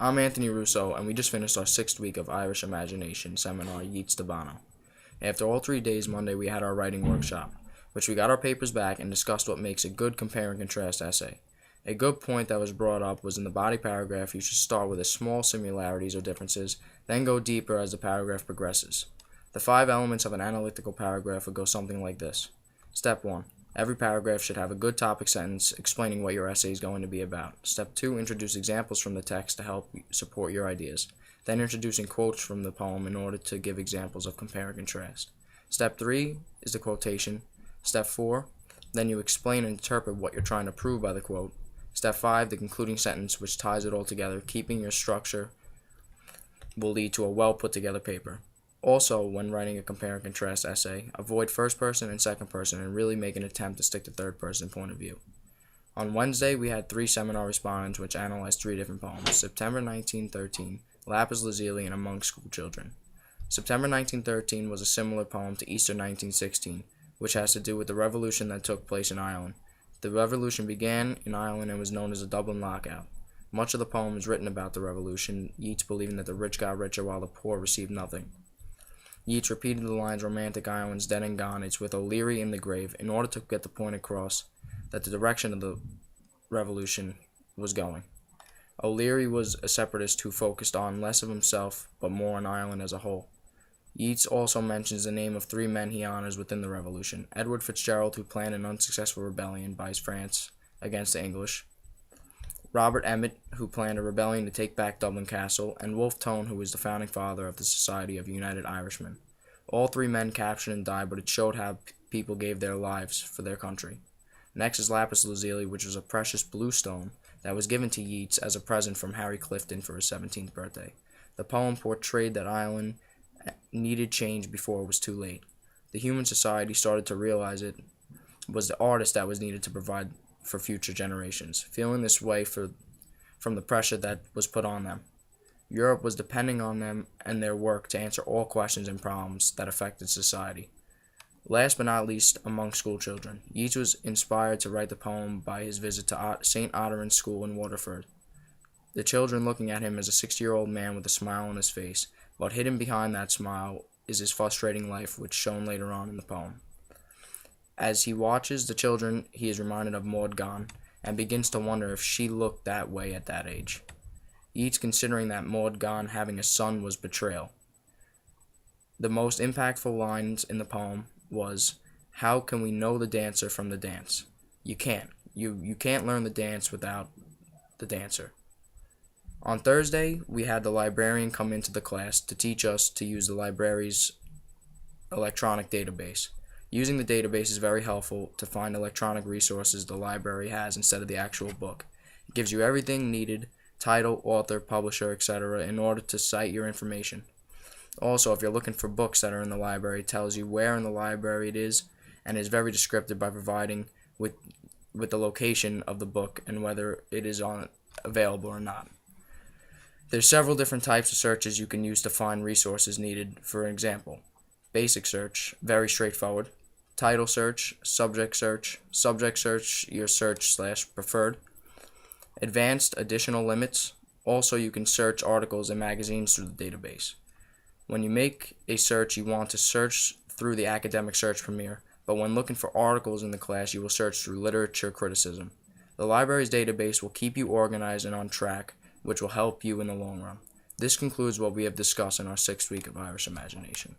I'm Anthony Russo, and we just finished our 6th week of Irish Imagination seminar, Yeats to Bono. After all 3 days, Monday we had our writing workshop, which we got our papers back and discussed what makes a good compare and contrast essay. A good point that was brought up was in the body paragraph you should start with the small similarities or differences, then go deeper as the paragraph progresses. The 5 elements of an analytical paragraph would go something like this. Step 1. Every paragraph should have a good topic sentence explaining what your essay is going to be about. Step 2. Introduce examples from the text to help support your ideas. Then introducing quotes from the poem in order to give examples of compare and contrast. Step 3 is the quotation. Step 4. Then you explain and interpret what you're trying to prove by the quote. Step 5. The concluding sentence, which ties it all together. Keeping your structure will lead to a well put together paper. Also, when writing a compare and contrast essay, avoid first person and second person and really make an attempt to stick to third person point of view. On Wednesday, we had 3 seminar respondents which analyzed 3 different poems: September 1913, Lapis Lazuli, and Among School Children. September 1913 was a similar poem to Easter 1916, which has to do with the revolution that took place in Ireland. The revolution began in Ireland and was known as the Dublin Lockout. Much of the poem is written about the revolution, Yeats believing that the rich got richer while the poor received nothing. Yeats repeated the lines, "Romantic Ireland's dead and gone, it's with O'Leary in the grave," in order to get the point across that the direction of the revolution was going. O'Leary was a separatist who focused on less of himself, but more on Ireland as a whole. Yeats also mentions the name of 3 men he honors within the revolution: Edward Fitzgerald, who planned an unsuccessful rebellion by France against the English; Robert Emmet, who planned a rebellion to take back Dublin Castle; and Wolfe Tone, who was the founding father of the Society of United Irishmen. All 3 men captured and died, but it showed how people gave their lives for their country. Next is Lapis Lazuli, which was a precious blue stone that was given to Yeats as a present from Harry Clifton for his 17th birthday. The poem portrayed that Ireland needed change before it was too late. The human society started to realize it was the artist that was needed to provide for future generations, feeling this way from the pressure that was put on them. Europe was depending on them and their work to answer all questions and problems that affected society. Last but not least, Among School Children. Yeats was inspired to write the poem by his visit to St. Otteran's School in Waterford. The children looking at him as a 60-year-old man with a smile on his face, but hidden behind that smile is his frustrating life, which shown later on in the poem. As he watches the children, he is reminded of Maud Gonne and begins to wonder if she looked that way at that age. Yeats considering that Maud Gonne having a son was betrayal. The most impactful lines in the poem was, "How can we know the dancer from the dance?" You can't. You can't learn the dance without the dancer. On Thursday, we had the librarian come into the class to teach us to use the library's electronic database. Using the database is very helpful to find electronic resources the library has instead of the actual book. It gives you everything needed: title, author, publisher, etc., in order to cite your information. Also, if you're looking for books that are in the library, it tells you where in the library it is and is very descriptive by providing with the location of the book and whether it is available or not. There's several different types of searches you can use to find resources needed. For example, basic search, very straightforward; title search, subject search, your search/preferred; advanced, additional limits. Also, you can search articles and magazines through the database. When you make a search, you want to search through the academic search Premier, but when looking for articles in the class, you will search through literature criticism. The library's database will keep you organized and on track, which will help you in the long run. This concludes what we have discussed in our 6th week of Irish Imagination.